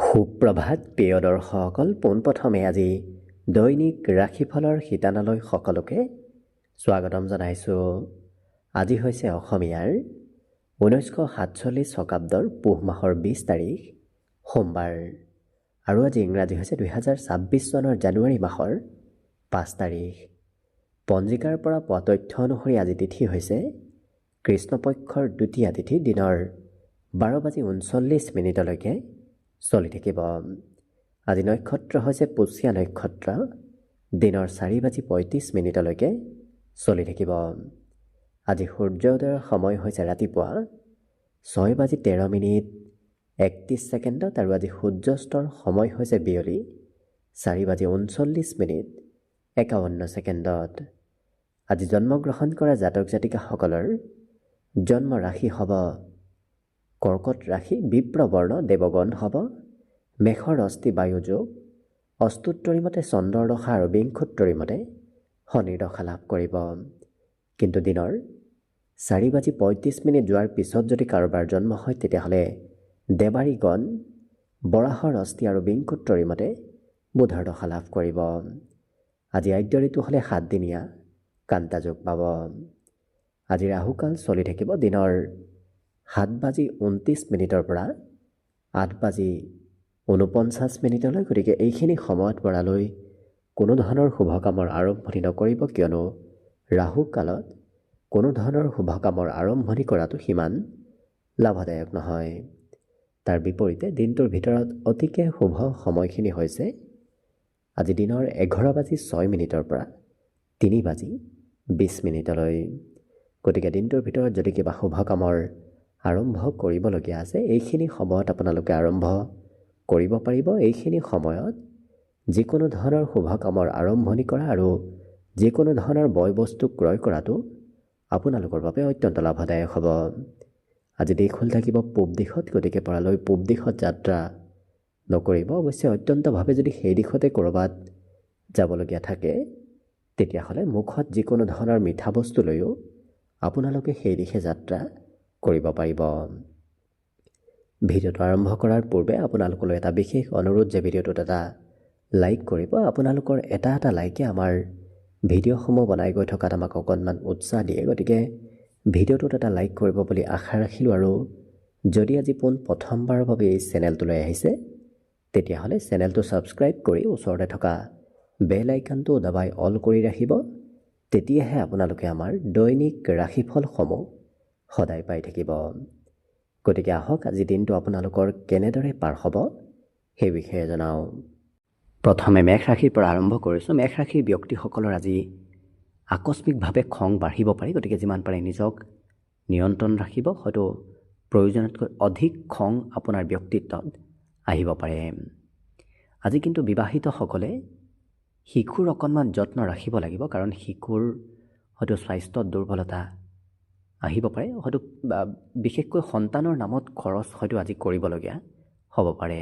সুপ্ৰভাত প্ৰিয় দৰ্শকসকল, পোনপ্ৰথমে আজি দৈনিক ৰাশিফলৰ শিতানলৈ সকলোকে স্বাগতম জনাইছোঁ। আজি হৈছে অসমীয়াৰ 1947 শকাব্দৰ পুহ মাহৰ 20 তাৰিখ সোমবাৰ আৰু আজি ইংৰাজী হৈছে 2026 চনৰ জানুৱাৰী মাহৰ 5 তাৰিখ। পঞ্জিকাৰ পৰা পোৱা তথ্য অনুসৰি আজি তিথি হৈছে কৃষ্ণপক্ষৰ দ্বিতীয়া তিথি, দিনৰ 12:39 চলি থাকিব। আজি নক্ষত্ৰ হৈছে পুষ্যা নক্ষত্ৰ, দিনৰ 4:35 চলি থাকিব। আজি সূৰ্যোদয়ৰ সময় হৈছে ৰাতিপুৱা 6:13 আৰু আজি সূৰ্যাস্তৰ সময় হৈছে বিয়লি 4:39 আজি জন্মগ্ৰহণ কৰা জাতক জাতিকাসকলৰ জন্ম ৰাশি হ'ব কৰ্কট ৰাশি, বিপ্ৰবৰ্ণ দেৱগণ হ'ব মেষৰ অস্থি বায়ুযোগ, অস্তুত্তৰী মতে চন্দ্ৰৰ দশা আৰু বিংশোত্তৰী মতে শনিৰ দশা লাভ কৰিব। কিন্তু দিনৰ 4:35 যোৱাৰ পিছত যদি কাৰোবাৰ জন্ম হয় তেতিয়াহ'লে দেৱাৰীগণ বৰাহৰ অস্থি আৰু বিংশোত্তৰী মতে বুধৰ দশা লাভ কৰিব। আজি আদ্য ঋতু হ'লে 7 দিনীয়া কান্তাযোগ পাব। আজি ৰাহুকাল চলি থাকিব দিনৰ 7:29 পৰা 8:49। গতিকে এইখিনি সময়ত পৰালৈ কোনো ধৰণৰ শুভ কামৰ আৰম্ভণি নকৰিব, কিয়নো ৰাহু কালত কোনো ধৰণৰ শুভ কামৰ আৰম্ভণি কৰাটো সিমান লাভদায়ক নহয়। তাৰ বিপৰীতে দিনটোৰ ভিতৰত অতিকে শুভ সময়খিনি হৈছে আজি দিনৰ 11:06 পৰা 3:20। গতিকে দিনটোৰ ভিতৰত যদি কিবা শুভ কামৰ আৰম্ভ কৰিবলগীয়া আছে এইখিনি সময়ত আপোনালোকে আৰম্ভ কৰিব পাৰিব। এইখিনি সময়ত যিকোনো ধৰণৰ শুভ কামৰ আৰম্ভণি কৰা আৰু যিকোনো ধৰণৰ বয় বস্তু ক্ৰয় কৰাটো আপোনালোকৰ বাবে অত্যন্ত লাভদায়ক হ'ব। আজি দিশ হ'ল থাকিব পূব দিশত, গতিকে পৰালৈ পূব দিশত যাত্ৰা নকৰিব। অৱশ্যে অত্যন্তভাৱে যদি সেই দিশতে ক'ৰবাত যাবলগীয়া থাকে তেতিয়াহ'লে মুখত যিকোনো ধৰণৰ মিঠা বস্তু লৈও আপোনালোকে সেই দিশে যাত্ৰা কৰিব পাৰিব। ভিডিঅ'টো আৰম্ভ কৰাৰ পূৰ্বে আপোনালোকলৈ এটা বিশেষ অনুৰোধ যে ভিডিঅ'টোত এটা লাইক কৰিব। আপোনালোকৰ এটা লাইকে আমাৰ ভিডিঅ'সমূহ বনাই গৈ থকাত আমাক অকণমান উৎসাহ দিয়ে। গতিকে ভিডিঅ'টোত এটা লাইক কৰিব বুলি আশা ৰাখিলোঁ। আৰু যদি আজি প্ৰথমবাৰৰ বাবে এই চেনেলটোলৈ আহিছে তেতিয়াহ'লে চেনেলটো ছাবস্ক্ৰাইব কৰি ওচৰতে থকা বেল আইকনটো দবাই অল কৰি ৰাখিব। তেতিয়াহে আপোনালোকে আমাৰ দৈনিক ৰাশিফলসমূহ সদায় পাই থাকিব। গতিকে আহক আজি দিনটো আপোনালোকৰ কেনেদৰে পাৰ হ'ব সেই বিষয়ে জনাওঁ। প্ৰথমে মেষ ৰাশিৰ পৰা আৰম্ভ কৰিছোঁ। মেষ ৰাশিৰ ব্যক্তিসকলৰ আজি আকস্মিকভাৱে খং বাঢ়িব পাৰে, গতিকে যিমান পাৰে নিজক নিয়ন্ত্ৰণ ৰাখিব। হয়তো প্ৰয়োজনতকৈ অধিক খং আপোনাৰ ব্যক্তিত্বত আহিব পাৰে। আজি কিন্তু বিবাহিতসকলে শিশুৰ অকণমান যত্ন ৰাখিব লাগিব, কাৰণ শিশুৰ হয়তো স্বাস্থ্যত দুৰ্বলতা আহিব পাৰে। হয়তো বিশেষকৈ সন্তানৰ নামত খৰচ হয়তো আজি কৰিবলগীয়া হ'ব পাৰে।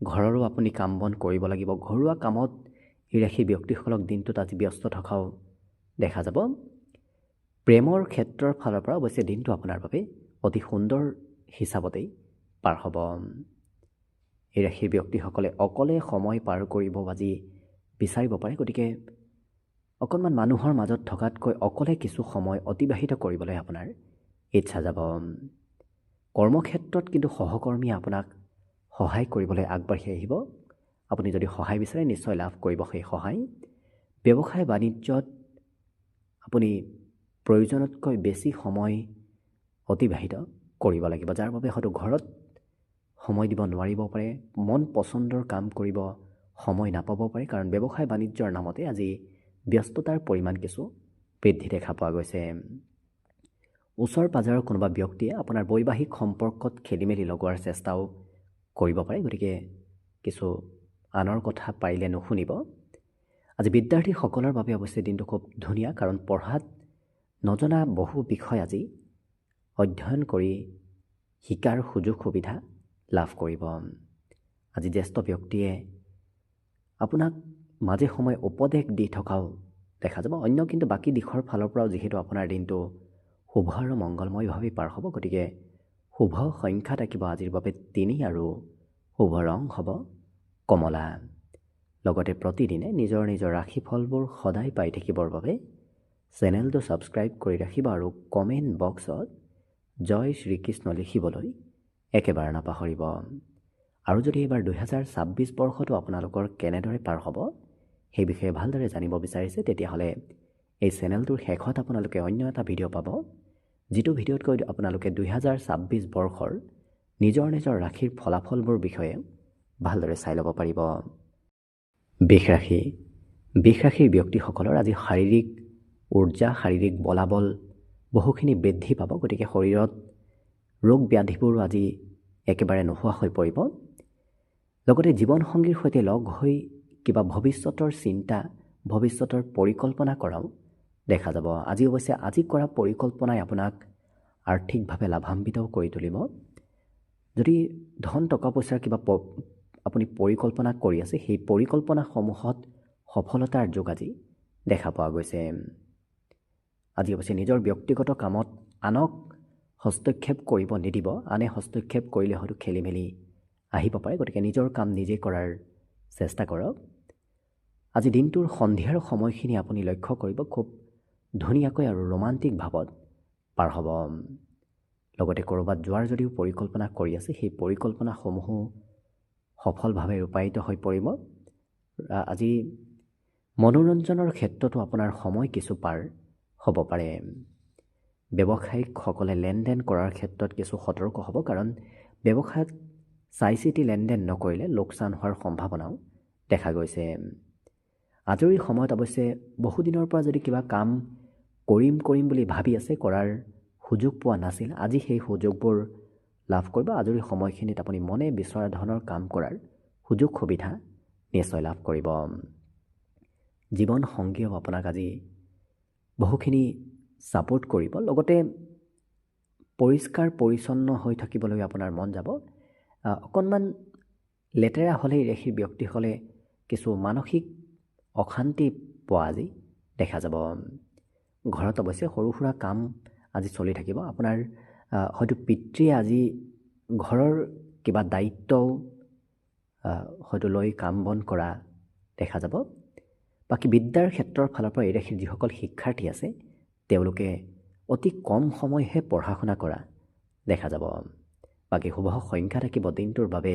ঘৰৰো আপুনি কাম বন কৰিব লাগিব। ঘৰুৱা কামত এই ৰাশি ব্যক্তিসকলক দিনটোত আজি ব্যস্ত থকাও দেখা যাব। প্ৰেমৰ ক্ষেত্ৰৰ ফালৰ পৰা অৱশ্যে দিনটো আপোনাৰ বাবে অতি সুন্দৰ হিচাপতেই পাৰ হ'ব। এই ৰাশিৰ ব্যক্তিসকলে অকলে সময় পাৰ কৰিব আজি বিচাৰিব পাৰে। গতিকে অকণমান মানুহৰ মাজত থকাতকৈ অকলে কিছু সময় অতিবাহিত কৰিবলৈ আপোনাৰ ইচ্ছা যাব। কৰ্মক্ষেত্ৰত কিন্তু সহকৰ্মীয়ে আপোনাক সহায় কৰিবলৈ আগবাঢ়ি আহিব। আপুনি যদি সহায় বিচাৰে নিশ্চয় লাভ কৰিব সেই সহায়। ব্যৱসায় বাণিজ্যত আপুনি প্ৰয়োজনতকৈ বেছি সময় অতিবাহিত কৰিব লাগিব, যাৰ বাবে হয়তো ঘৰত সময় দিব নোৱাৰিব পাৰে। মন পচন্দৰ কাম কৰিব সময় নাপাব পাৰে, কাৰণ ব্যৱসায় বাণিজ্যৰ নামতে আজি ব্যস্ততাৰ পৰিমাণ কিছু বৃদ্ধি দেখা পোৱা গৈছে। ওচৰ পাজৰৰ কোনোবা ব্যক্তিয়ে আপোনাৰ বৈবাহিক সম্পৰ্কত খেলিমেলি লগোৱাৰ চেষ্টাও কৰিব পাৰে, গতিকে কিছু আনৰ কথা পাৰিলে নুশুনিব। আজি বিদ্যাৰ্থীসকলৰ বাবে অৱশ্যে দিনটো খুব ধুনীয়া, কাৰণ পঢ়াত নজনা বহু বিষয় আজি অধ্যয়ন কৰি শিকাৰ সুযোগ সুবিধা লাভ কৰিব। আজি জ্যেষ্ঠ ব্যক্তিয়ে আপোনাক মাজে সময়ে উপদেশ দি থকাও দেখা যাব। অন্য কিন্তু বাকী দিশৰ ফালৰ পৰাও যিহেতু আপোনাৰ দিনটো শুভ আৰু মংগলময়ভাৱে পাৰ হ'ব, গতিকে শুভ সংখ্যা থাকিব আজিৰ বাবে 3 আৰু শুভ ৰং হ'ব কমলা। লগতে প্ৰতিদিনে নিজৰ নিজৰ ৰাশিফলবোৰ সদায় পাই থাকিবৰ বাবে চেনেলটো ছাবস্ক্ৰাইব কৰি ৰাখিব আৰু কমেণ্ট বক্সত জয় শ্ৰীকৃষ্ণ লিখিবলৈ একেবাৰে নাপাহৰিব। আৰু যদি এইবাৰ 2026 বৰ্ষটো আপোনালোকৰ কেনেদৰে পাৰ হ'ব সেই বিষয়ে ভালদৰে জানিব বিচাৰিছে, তেতিয়াহ'লে এই চেনেলটোৰ শেষত আপোনালোকে অন্য এটা ভিডিঅ' পাব, যিটো ভিডিঅ'তকৈ আপোনালোকে 2026 বৰ্ষৰ নিজৰ নিজৰ ৰাশিৰ ফলাফলবোৰ বিষয়ে ভালদৰে চাই ল'ব পাৰিব। বৃষ ৰাশি। বৃষ ৰাশিৰ ব্যক্তিসকলৰ আজি শাৰীৰিক উৰ্জা, শাৰীৰিক বলাবল বহুখিনি বৃদ্ধি পাব। গতিকে শৰীৰত ৰোগ ব্যাধিবোৰো আজি একেবাৰে নোহোৱা হৈ পৰিব। লগতে জীৱনসংগীৰ সৈতে লগ হৈ কিবা ভৱিষ্যতৰ চিন্তা, ভৱিষ্যতৰ পৰিকল্পনা কৰাও দেখা যাব। আজি অৱশ্যে আজি কৰা পৰিকল্পনাই আপোনাক আৰ্থিকভাৱে লাভান্বিতও কৰি তুলিব। যদি ধন টকা পইচাৰ কিবা আপুনি পৰিকল্পনা কৰি আছে, সেই পৰিকল্পনাসমূহত সফলতাৰ যোগ আজি দেখা পোৱা গৈছে। আজি অৱশ্যে নিজৰ ব্যক্তিগত কামত আনক হস্তক্ষেপ কৰিব নিদিব। আনে হস্তক্ষেপ কৰিলে হয়তো খেলি মেলি আহিব পাৰে। গতিকে নিজৰ কাম নিজে কৰাৰ চেষ্টা কৰক। আজি দিনটোৰ সন্ধিয়াৰ সময়খিনি আপুনি লক্ষ্য কৰিব খুব ধুনীয়াকৈ আৰু ৰোমান্টিক ভাৱত পাৰ হ'ব। লগতে ক'ৰবাত যোৱাৰ যদিও পৰিকল্পনা কৰি আছে, সেই পৰিকল্পনাসমূহো সফলভাৱে ৰূপায়িত হৈ পৰিব। আজি মনোৰঞ্জনৰ ক্ষেত্ৰতো আপোনাৰ সময় কিছু পাৰ হ'ব পাৰে। ব্যৱসায়িকসকলে লেনদেন কৰাৰ ক্ষেত্ৰত কিছু সতৰ্ক হ'ব, কাৰণ ব্যৱসায়ত চাই চিতি লেনদেন নকৰিলে লোকচান হোৱাৰ সম্ভাৱনাও দেখা গৈছে। আজৰি সময়ত অৱশ্যে বহুদিনৰ পৰা যদি কিবা কাম কৰিম বুলি ভাবি আছে, কৰাৰ সুযোগ পোৱা নাছিল, আজি সেই সুযোগবোৰ লাভ কৰিব। আজৰি সময়খিনিত আপুনি মনে বিচৰা ধৰণৰ কাম কৰাৰ সুযোগ সুবিধা নিশ্চয় লাভ কৰিব। জীৱন সংগীয়েও আপোনাক আজি বহুখিনি ছাপোৰ্ট কৰিব। লগতে পৰিষ্কাৰ পৰিচ্ছন্ন হৈ থাকিবলৈ আপোনাৰ মন যাব। অকণমান লেতেৰা হ'লে এই ৰাশিৰ ব্যক্তিসকলে কিছু মানসিক অশান্তি পোৱা আজি দেখা যাব। ঘৰত অৱশ্যে সৰু সুৰা কাম আজি চলি থাকিব। আপোনাৰ হয়তো পিতৃয়ে আজি ঘৰৰ কিবা দায়িত্বও হয়তো লৈ কাম বন কৰা দেখা যাব। বাকী বিদ্যাৰ ক্ষেত্ৰৰ ফালৰ পৰা এই ৰাশিৰ যিসকল শিক্ষাৰ্থী আছে, তেওঁলোকে অতি কম সময়হে পঢ়া শুনা কৰা দেখা যাব। বাকী শুভ সংখ্যা থাকিব দিনটোৰ বাবে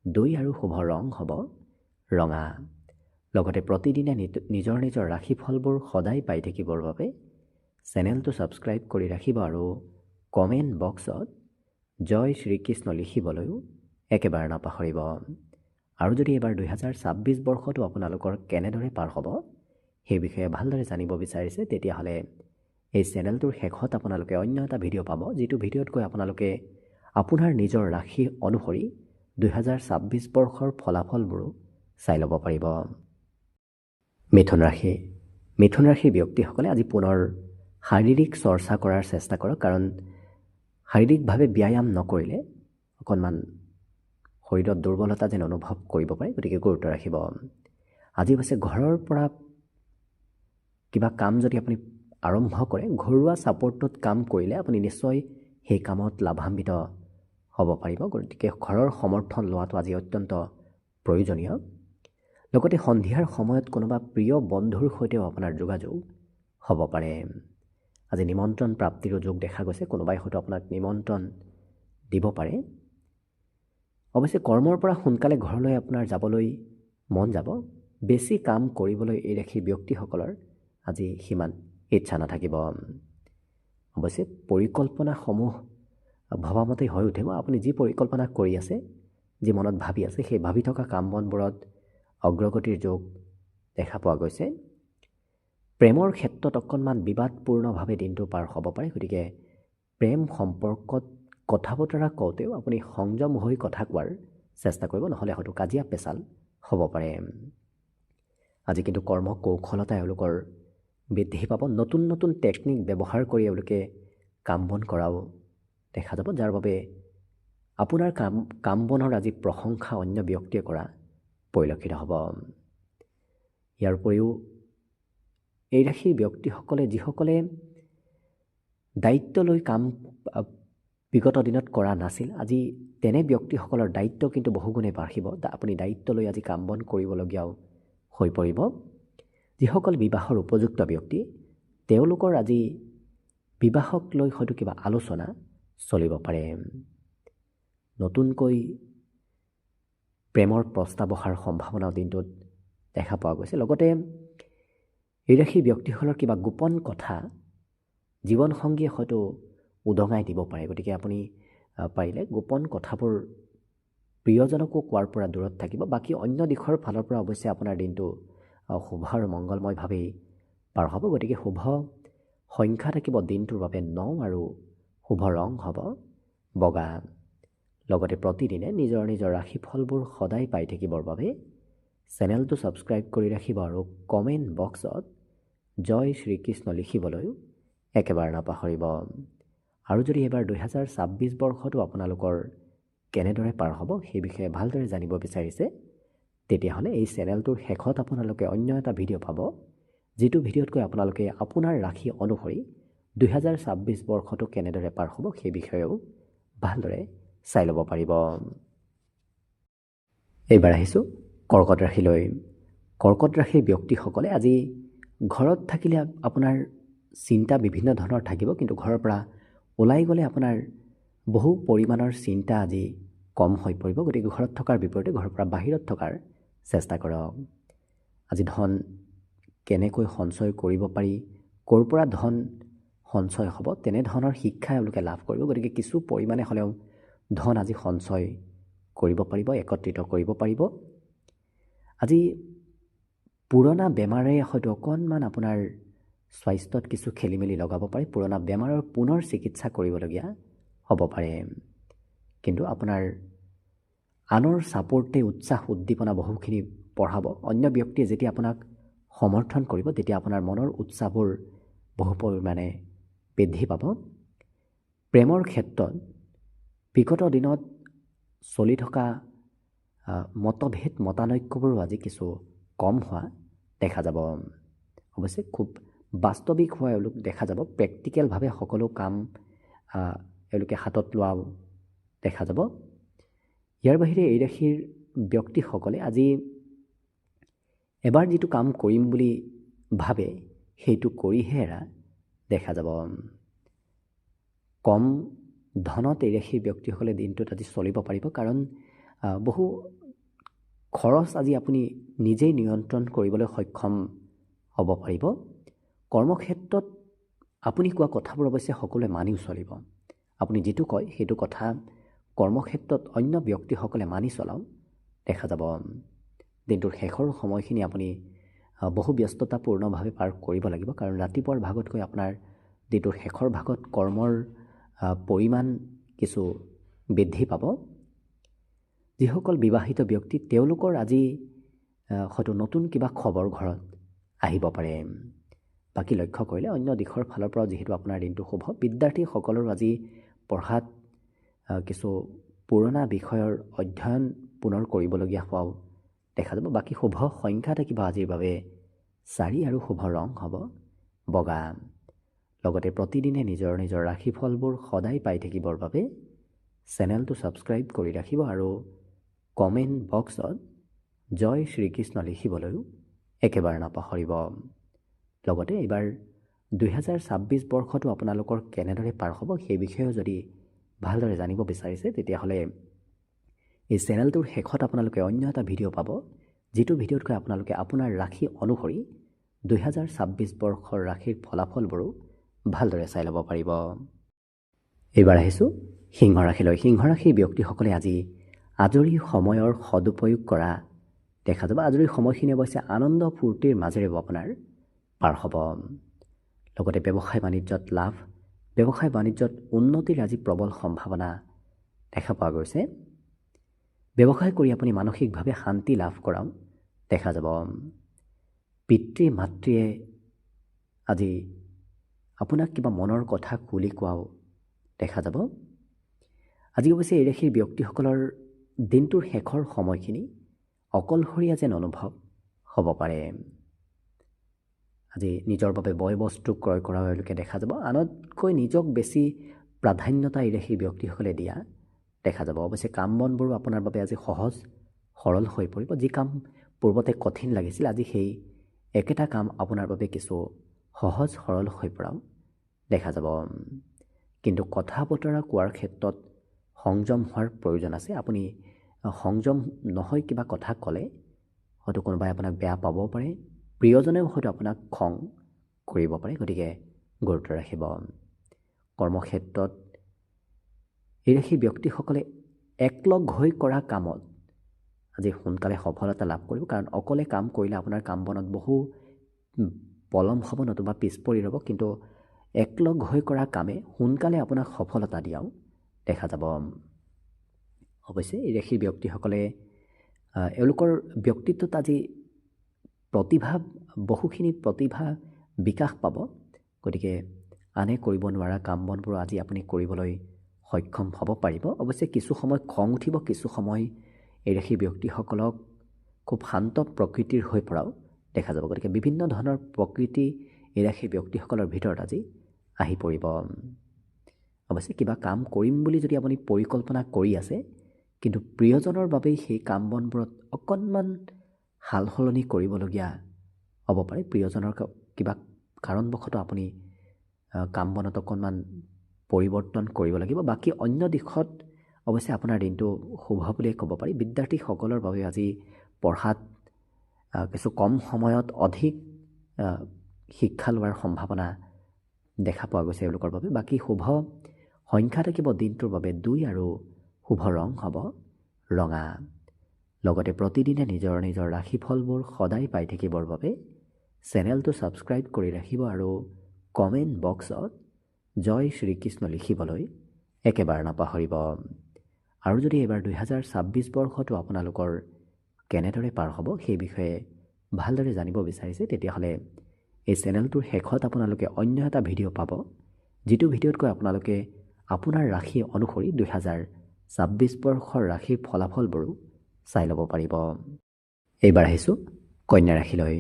2 আৰু শুভ ৰং হ'ব ৰঙা। লগতে প্ৰতিদিনে নিজৰ নিজৰ ৰাশিফলবোৰ সদায় পাই থাকিবৰ বাবে চেনেলটো ছাবস্ক্ৰাইব কৰি ৰাখিব আৰু কমেণ্ট বক্সত জয় শ্ৰীকৃষ্ণ লিখিবলৈও একেবাৰে নাপাহৰিব। আৰু যদি এইবাৰ 2026 বৰ্ষটো আপোনালোকৰ কেনেদৰে পাৰ হ'ব সেই বিষয়ে ভালদৰে জানিব বিচাৰিছে, তেতিয়াহ'লে এই চেনেলটোৰ শেষত আপোনালোকে অন্য এটা ভিডিঅ' পাব, যিটো ভিডিঅ'তকৈ আপোনালোকে আপোনাৰ নিজৰ ৰাশি অনুসৰি 2026 বৰ্ষৰ ফলাফলবোৰো চাই ল'ব পাৰিব। মিথুন ৰাশি। মিথুন ৰাশিৰ ব্যক্তিসকলে আজি পুনৰ শাৰীৰিক চৰ্চা কৰাৰ চেষ্টা কৰক, কাৰণ শাৰীৰিকভাৱে ব্যায়াম নকৰিলে অকণমান শৰীৰত দুৰ্বলতা যেন অনুভৱ কৰিব পাৰে। গতিকে গুৰুত্ব ৰাখিব। আজি অৱশ্যে ঘৰৰ পৰা কিবা কাম যদি আপুনি আৰম্ভ কৰে, ঘৰুৱা ছাপোৰ্টত কাম কৰিলে আপুনি নিশ্চয় সেই কামত লাভান্বিত হ'ব পাৰিব। গতিকে ঘৰৰ সমৰ্থন লোৱাটো আজি অত্যন্ত প্ৰয়োজনীয়। লগতে সন্ধিয়াৰ সময়ত কোনোবা প্ৰিয় বন্ধুৰ সৈতেও আপোনাৰ যোগাযোগ হ'ব পাৰে। আজি নিমন্ত্ৰণ প্ৰাপ্তিৰো যোগ দেখা গৈছে। কোনোবাই হয়তো আপোনাক নিমন্ত্ৰণ দিব পাৰে। অৱশ্যে কৰ্মৰ পৰা সোনকালে ঘৰলৈ আপোনাৰ যাবলৈ মন যাব। বেছি কাম কৰিবলৈ এই ৰাশিৰ ব্যক্তিসকলৰ আজি সিমান ইচ্ছা নাথাকিব। অৱশ্যে পৰিকল্পনাসমূহ ভবামতেই হৈ উঠিব। আপুনি যি পৰিকল্পনা কৰি আছে, যি মনত ভাবি আছে, সেই ভাবি থকা কাম বনবোৰত অগ্ৰগতিৰ যোগ দেখা পোৱা গৈছে। প্ৰেমৰ ক্ষেত্ৰত অকণমান বিবাদপূৰ্ণভাৱে দিনটো পাৰ হ'ব পাৰে। গতিকে প্ৰেম সম্পৰ্কত কথা বতৰা কওঁতেও আপুনি সংযম হৈ কথা কোৱাৰ চেষ্টা কৰিব, নহ'লে হয়তো কাজিয়া পেচাল হ'ব পাৰে। আজি কিন্তু কৰ্ম কৌশলতা এওঁলোকৰ বৃদ্ধি পাব। নতুন নতুন টেকনিক ব্যৱহাৰ কৰি এওঁলোকে কাম বন কৰাও দেখা যাব, যাৰ বাবে আপোনাৰ কাম বনৰ আজি প্ৰশংসা অন্য ব্যক্তিয়ে কৰা পৰিলক্ষিত হ'ব। ইয়াৰ উপৰিও এই ৰাশিৰ ব্যক্তিসকলে যিসকলে দায়িত্ব লৈ কাম বিগত দিনত কৰা নাছিল, আজি তেনে ব্যক্তিসকলৰ দায়িত্ব কিন্তু বহুগুণে বাঢ়িব। আপুনি দায়িত্ব লৈ আজি কাম বন কৰিবলগীয়াও হৈ পৰিব। যিসকল বিবাহৰ উপযুক্ত ব্যক্তি তেওঁলোকৰ আজি বিবাহক লৈ হয়তো কিবা আলোচনা চলিব পাৰে। নতুনকৈ প্ৰেমৰ প্ৰস্তাৱ অহাৰ সম্ভাৱনাও দিনটোত দেখা পোৱা গৈছে। লগতে এই ৰাশিৰ ব্যক্তিসকলৰ কিবা গোপন কথা জীৱনসংগীয়ে হয়তো উদঙাই দিব পাৰে। গতিকে আপুনি পাৰিলে গোপন কথাবোৰ প্ৰিয়জনকো কোৱাৰ পৰা দূৰত থাকিব। বাকী অন্য দিশৰ ফালৰ পৰা অৱশ্যে আপোনাৰ দিনটো শুভ আৰু মংগলময়ভাৱেই পাৰ হ'ব। গতিকে শুভ সংখ্যা থাকিব দিনটোৰ বাবে 9 আৰু শুভ ৰং হ'ব বগা। লগতে প্ৰতিদিনে নিজৰ নিজৰ ৰাশিফলবোৰ সদায় পাই থাকিবৰ বাবে চেনেলটো ছাবস্ক্ৰাইব কৰি ৰাখিব আৰু কমেণ্ট বক্সত জয় শ্ৰীকৃষ্ণ লিখিবলৈও একেবাৰে নাপাহৰিব। আৰু যদি এবাৰ 2026 বৰ্ষটো আপোনালোকৰ কেনেদৰে পাৰ হ'ব সেই বিষয়ে ভালদৰে জানিব বিচাৰিছে, তেতিয়াহ'লে এই চেনেলটোৰ শেষত আপোনালোকে অন্য এটা ভিডিঅ' পাব, যিটো ভিডিঅ'তকৈ আপোনালোকে আপোনাৰ ৰাশি অনুসৰি 2026 বৰ্ষটো কেনেদৰে পাৰ হ'ব সেই বিষয়েও ভালদৰে চাই ল'ব পাৰিব। এইবাৰ আহিছোঁ কৰ্কট ৰাশিলৈ। কৰ্কট ৰাশিৰ ব্যক্তিসকলে আজি ঘৰত থাকিলে আপোনাৰ চিন্তা বিভিন্ন ধৰণৰ থাকিব, কিন্তু ঘৰৰ পৰা ওলাই গ'লে আপোনাৰ বহু পৰিমাণৰ চিন্তা আজি কম হৈ পৰিব। গতিকে ঘৰত থকাৰ বিপৰীতে ঘৰৰ পৰা বাহিৰত থকাৰ চেষ্টা কৰক। আজি ধন কেনেকৈ সঞ্চয় কৰিব পাৰি, ক'ৰ পৰা ধন সঞ্চয় হ'ব, তেনেধৰণৰ শিক্ষা এওঁলোকে লাভ কৰিব। গতিকে কিছু পৰিমাণে হ'লেও ধন আজি সঞ্চয় কৰিব পাৰিব, একত্ৰিত কৰিব পাৰিব। আজি পুৰণা বেমাৰে হয়তো অকণমান আপোনাৰ স্বাস্থ্যত কিছু খেলি মেলি লগাব পাৰে। পুৰণা বেমাৰৰ পুনৰ চিকিৎসা কৰিবলগীয়া হ'ব পাৰে। কিন্তু আপোনাৰ আনৰ ছাপোৰ্টে উৎসাহ উদ্দীপনা বহুখিনি বঢ়াব। অন্য ব্যক্তিয়ে যেতিয়া আপোনাক সমৰ্থন কৰিব তেতিয়া আপোনাৰ মনৰ উৎসাহবোৰ বহু পৰিমাণে বৃদ্ধি পাব। প্ৰেমৰ ক্ষেত্ৰত বিগত দিনত চলি থকা মতভেদ মতানৈক্যবোৰো আজি কিছু কম হোৱা দেখা যাব। অৱশ্যে খুব বাস্তৱিক হোৱা এওঁলোক দেখা যাব। প্ৰেক্টিকেলভাৱে সকলো কাম এওঁলোকে হাতত লোৱা দেখা যাব। ইয়াৰ বাহিৰে এই ৰাশিৰ ব্যক্তিসকলে আজি এবাৰ যিটো কাম কৰিম বুলি ভাবে সেইটো কৰিহে এৰা দেখা যাব। কম ধনত এই ৰাশিৰ ব্যক্তিসকলে দিনটোত আজি চলিব পাৰিব, কাৰণ বহু খৰচ আজি আপুনি নিজেই নিয়ন্ত্ৰণ কৰিবলৈ সক্ষম হ'ব পাৰিব। কৰ্মক্ষেত্ৰত আপুনি কোৱা কথাবোৰ অৱশ্যে সকলোৱে মানিও চলিব। আপুনি যিটো কয় সেইটো কথা কৰ্মক্ষেত্ৰত অন্য ব্যক্তিসকলে মানি চলাও দেখা যাব। দিনটোৰ শেষৰ সময়খিনি আপুনি বহু ব্যস্ততাপূৰ্ণভাৱে পাৰ কৰিব লাগিব, কাৰণ ৰাতিপুৱাৰ ভাগতকৈ আপোনাৰ দিনটোৰ শেষৰ ভাগত কৰ্মৰ পৰিমাণ কিছু বৃদ্ধি পাব। যিসকল বিবাহিত ব্যক্তি তেওঁলোকৰ আজি হয়তো নতুন কিবা খবৰ ঘৰত আহিব পাৰে। বাকী লক্ষ্য কৰিলে অন্য দিশৰ ফালৰ পৰাও যিহেতু আপোনাৰ দিনটো শুভ। বিদ্যাৰ্থীসকলৰো আজি পঢ়াত কিছু পুৰণা বিষয়ৰ অধ্যয়ন পুনৰ কৰিবলগীয়া হোৱাও দেখা যাব। বাকী শুভ সংখ্যা থাকিব আজিৰ বাবে 4 আৰু শুভ ৰং হ'ব বগা। লগতে প্ৰতিদিনে নিজৰ নিজৰ ৰাশিফলবোৰ সদায় পাই থাকিবৰ বাবে চেনেলটো ছাবস্ক্ৰাইব কৰি ৰাখিব আৰু কমেণ্ট বক্সত জয় শ্ৰীকৃষ্ণ লিখিবলৈও একেবাৰে নাপাহৰিব। লগতে এইবাৰ 2026 বৰ্ষটো আপোনালোকৰ কেনেদৰে পাৰ হ'ব সেই বিষয়েও যদি ভালদৰে জানিব বিচাৰিছে, তেতিয়াহ'লে এই চেনেলটোৰ শেষত আপোনালোকে অন্য এটা ভিডিঅ' পাব, যিটো ভিডিঅ'তকৈ আপোনালোকে আপোনাৰ ৰাশি অনুসৰি 2026 বৰ্ষৰ ৰাশিৰ ফলাফলবোৰো ভালদৰে চাই ল'ব পাৰিব। এইবাৰ আহিছোঁ সিংহ ৰাশিলৈ। সিংহ ৰাশিৰ ব্যক্তিসকলে আজি আজৰি সময়ৰ সদুপয়োগ কৰা দেখা যাব। আজৰি সময়খিনি অৱশ্যে আনন্দ ফূৰ্তিৰ মাজেৰে আপোনাৰ পাৰ হ'ব। লগতে ব্যৱসায় বাণিজ্যত লাভ, ব্যৱসায় বাণিজ্যত উন্নতিৰ আজি প্ৰবল সম্ভাৱনা দেখা পোৱা গৈছে। ব্যৱসায় কৰি আপুনি মানসিকভাৱে শান্তি লাভ কৰাও দেখা যাব। পিতৃ মাতৃয়ে আজি আপোনাক কিবা মনৰ কথা খুলি কোৱাও দেখা যাব। আজি অৱশ্যে এই ৰাশিৰ ব্যক্তিসকলৰ দিনটোৰ শেষৰ সময়খিনি অকলশৰীয়া যেন অনুভৱ হ'ব পাৰে। আজি নিজৰ বাবে বয় বস্তু ক্ৰয় কৰাও এওঁলোকে দেখা যাব। আনতকৈ নিজক বেছি প্ৰাধান্যতা এই ৰাশিৰ ব্যক্তিসকলে দিয়া দেখা যাব। অৱশ্যে কাম বনবোৰো আপোনাৰ বাবে আজি সহজ সৰল হৈ পৰিব। যি কাম পূৰ্বতে কঠিন লাগিছিল, আজি সেই একেটা কাম আপোনাৰ বাবে কিছু সহজ সৰল হৈ পৰাও দেখা যাব। কিন্তু কথা বতৰা কোৱাৰ ক্ষেত্ৰত সংযম হোৱাৰ প্ৰয়োজন আছে। আপুনি সংযম নহয় কিবা কথা ক'লে হয়তো কোনোবাই আপোনাক বেয়া পাব পাৰে, প্ৰিয়জনেও হয়তো আপোনাক খং কৰিব পাৰে। গতিকে গুৰুত্ব ৰাখিব। কৰ্মক্ষেত্ৰত এই ৰাশি ব্যক্তিসকলে একলগ হৈ কৰা কামত আজি সোনকালে সফলতা লাভ কৰিব। কাৰণ অকলে কাম কৰিলে আপোনাৰ কাম বনত বহু পলম হ'ব, নতুবা পিছ পৰি ৰ'ব। কিন্তু একলগ হৈ কৰা কামে সোনকালে আপোনাক সফলতা দিয়াও দেখা যাব। অৱশ্যে এই ৰাশিৰ ব্যক্তিসকলে এওঁলোকৰ ব্যক্তিত্বত আজি বহুখিনি প্ৰতিভা বিকাশ পাব। গতিকে আনে কৰিব নোৱাৰা কাম বনবোৰ আজি আপুনি কৰিবলৈ সক্ষম হ'ব পাৰিব। অৱশ্যে কিছু সময় খং উঠিব, কিছু সময় এই ৰাশিৰ ব্যক্তিসকলক খুব শান্ত প্ৰকৃতিৰ হৈ পৰাও দেখা যাব। গতিকে বিভিন্ন ধৰণৰ প্ৰকৃতি এই ৰাশিৰ ব্যক্তিসকলৰ ভিতৰত আজি আহি পৰিব। অৱশ্যে কিবা কাম কৰিম বুলি যদি আপুনি পৰিকল্পনা কৰি আছে, কিন্তু প্ৰিয়জনৰ বাবেই সেই কাম বনবোৰত অকণমান সাল সলনি কৰিবলগীয়া হ'ব পাৰে। প্ৰিয়জনৰ কিবা কাৰণবশতঃ আপুনি কাম বনত অকণমান পৰিৱৰ্তন কৰিব লাগিব। বাকী অন্য দিশত অৱশ্যে আপোনাৰ দিনটো শুভ বুলিয়ে ক'ব পাৰি। বিদ্যাৰ্থীসকলৰ বাবে আজি পঢ়াত কিছু কম সময়ত অধিক শিক্ষা লোৱাৰ সম্ভাৱনা দেখা পোৱা গৈছে এওঁলোকৰ বাবে। বাকী শুভ সংখ্যা থাকিব দিনটোৰ বাবে 2 আৰু শুভ ৰং হ'ব ৰঙা। লগতে প্ৰতিদিনে নিজৰ নিজৰ ৰাশিফলবোৰ সদায় পাই থাকিবৰ বাবে চেনেলটো ছাবস্ক্ৰাইব কৰি ৰাখিব আৰু কমেণ্ট বক্সত জয় শ্ৰীকৃষ্ণ লিখিবলৈ একেবাৰে নাপাহৰিব। আৰু যদি এইবাৰ 2026 বৰ্ষটো আপোনালোকৰ কেনেদৰে পাৰ হ'ব সেই বিষয়ে ভালদৰে জানিব বিচাৰিছে, তেতিয়াহ'লে এই চেনেলটোৰ শেষত আপোনালোকে অন্য এটা ভিডিঅ' পাব, যিটো ভিডিঅ'তকৈ আপোনালোকে আপোনাৰ ৰাশি অনুসৰি 2026 বৰ্ষৰ ৰাশিৰ ফলাফলবোৰো চাই ল'ব পাৰিব। এইবাৰ আহিছোঁ কন্যা ৰাশিলৈ।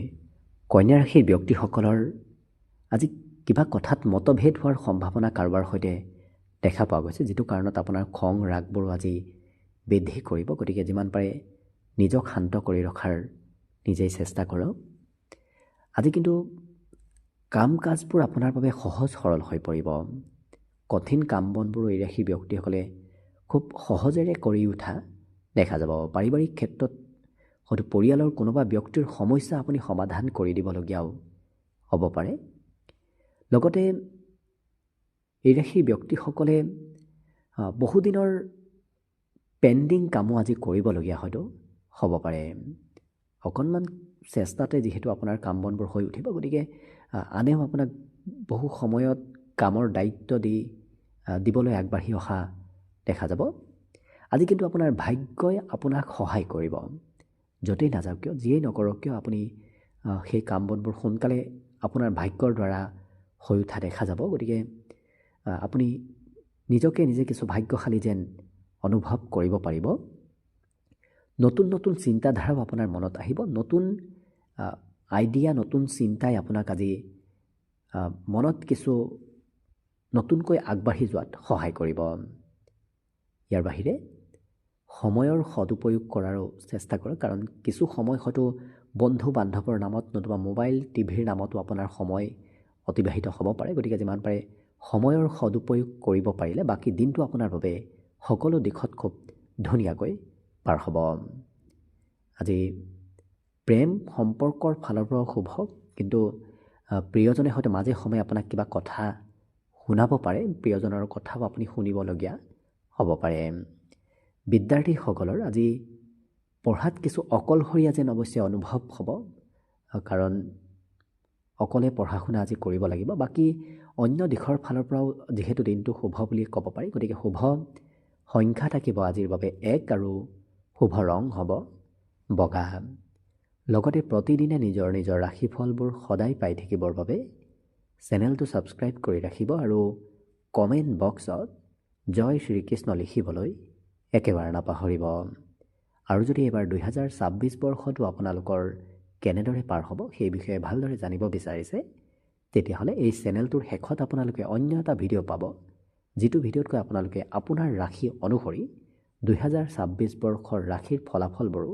কন্যা ৰাশিৰ ব্যক্তিসকলৰ আজি কিবা কথাত মতভেদ হোৱাৰ সম্ভাৱনা কাৰোবাৰ সৈতে দেখা পোৱা গৈছে, যিটো কাৰণত আপোনাৰ খং ৰাগবোৰো আজি বৃদ্ধি কৰিব। গতিকে যিমান পাৰে নিজক শান্ত কৰি ৰখাৰ নিজেই চেষ্টা কৰক। আজি কিন্তু কাম কাজবোৰ আপোনাৰ বাবে সহজ সৰল হৈ পৰিব। কঠিন কাম বনবোৰ এই ৰাশিৰ ব্যক্তিসকলে খুব সহজেৰে কৰি উঠা দেখা যাব। পাৰিবাৰিক ক্ষেত্ৰত হয়তো পৰিয়ালৰ কোনোবা ব্যক্তিৰ সমস্যা আপুনি সমাধান কৰি দিবলগীয়াও হ'ব পাৰে। লগতে এই ৰাশিৰ ব্যক্তিসকলে বহুদিনৰ পেণ্ডিং কামো আজি কৰিবলগীয়া হয়তো হ'ব পাৰে। অকণমান চেষ্টাতে যিহেতু আপোনাৰ কাম বনবোৰ হৈ উঠিব, গতিকে আনেও আপোনাক বহু সময়ত কামৰ দায়িত্ব দিবলৈ আগবাঢ়ি অহা দেখা যাব। আজি কিন্তু আপোনাৰ ভাগ্যই আপোনাক সহায় কৰিব। য'তেই নাযাওক কিয়, যিয়েই নকৰক কিয়, আপুনি সেই কাম বনবোৰ সোনকালে আপোনাৰ ভাগ্যৰ দ্বাৰা হৈ উঠা দেখা যাব। গতিকে আপুনি নিজকে নিজে কিছু ভাগ্যশালী যেন অনুভৱ কৰিব পাৰিব। নতুন নতুন চিন্তাধাৰাও আপোনাৰ মনত আহিব। নতুন আইডিয়া, নতুন চিন্তাই আপোনাক আজি মনত কিছু নতুনকৈ আগবাঢ়ি যোৱাত সহায় কৰিব। ইয়াৰ বাহিৰে সময়ৰ সদুপয়োগ কৰাৰো চেষ্টা কৰক, কাৰণ কিছু সময় হয়তো বন্ধু বান্ধৱৰ নামত নতুবা মোবাইল টিভিৰ নামতো আপোনাৰ সময় অতিবাহিত হ'ব পাৰে। গতিকে যিমান পাৰে সময়ৰ সদুপয়োগ কৰিব পাৰিলে বাকী দিনটো আপোনাৰ বাবে সকলো দিশত খুব ধুনীয়াকৈ পাৰ হ'ব। আজি প্ৰেম সম্পৰ্কৰ ফালৰ পৰাও শুভ, কিন্তু প্ৰিয়জনে হয়তো মাজে সময়ে আপোনাক কিবা কথা শুনাব পাৰে। প্ৰিয়জনৰ কথাও আপুনি শুনিবলগীয়া হ'ব পাৰে। বিদ্যাৰ্থীসকলৰ আজি পঢ়াত কিছু অকলশৰীয়া যেন অৱশ্যে অনুভৱ হ'ব, কাৰণ অকলে পঢ়া শুনা আজি কৰিব লাগিব। বাকী অন্য দিশৰ ফালৰ পৰাও যিহেতু দিনটো শুভ বুলি ক'ব পাৰি, গতিকে শুভ সংখ্যা থাকিব আজিৰ বাবে 1 আৰু শুভ ৰং হ'ব বগা। লগতে প্ৰতিদিনে নিজৰ নিজৰ ৰাশিফলবোৰ সদায় পাই থাকিবৰ বাবে চেনেলটো ছাবস্ক্ৰাইব কৰি ৰাখিব আৰু কমেণ্ট বক্সত জয় শ্ৰীকৃষ্ণ লিখিবলৈ একেবাৰে নাপাহৰিব। আৰু যদি এইবাৰ 2026 বৰ্ষটো আপোনালোকৰ কেনেদৰে পাৰ হ'ব সেই বিষয়ে ভালদৰে জানিব বিচাৰিছে, তেতিয়াহ'লে এই চেনেলটোৰ শেষত আপোনালোকে অন্য এটা ভিডিঅ' পাব, যিটো ভিডিঅ'তকৈ আপোনালোকে আপোনাৰ ৰাশি অনুসৰি 2026 বৰ্ষৰ ৰাশিৰ ফলাফলবোৰো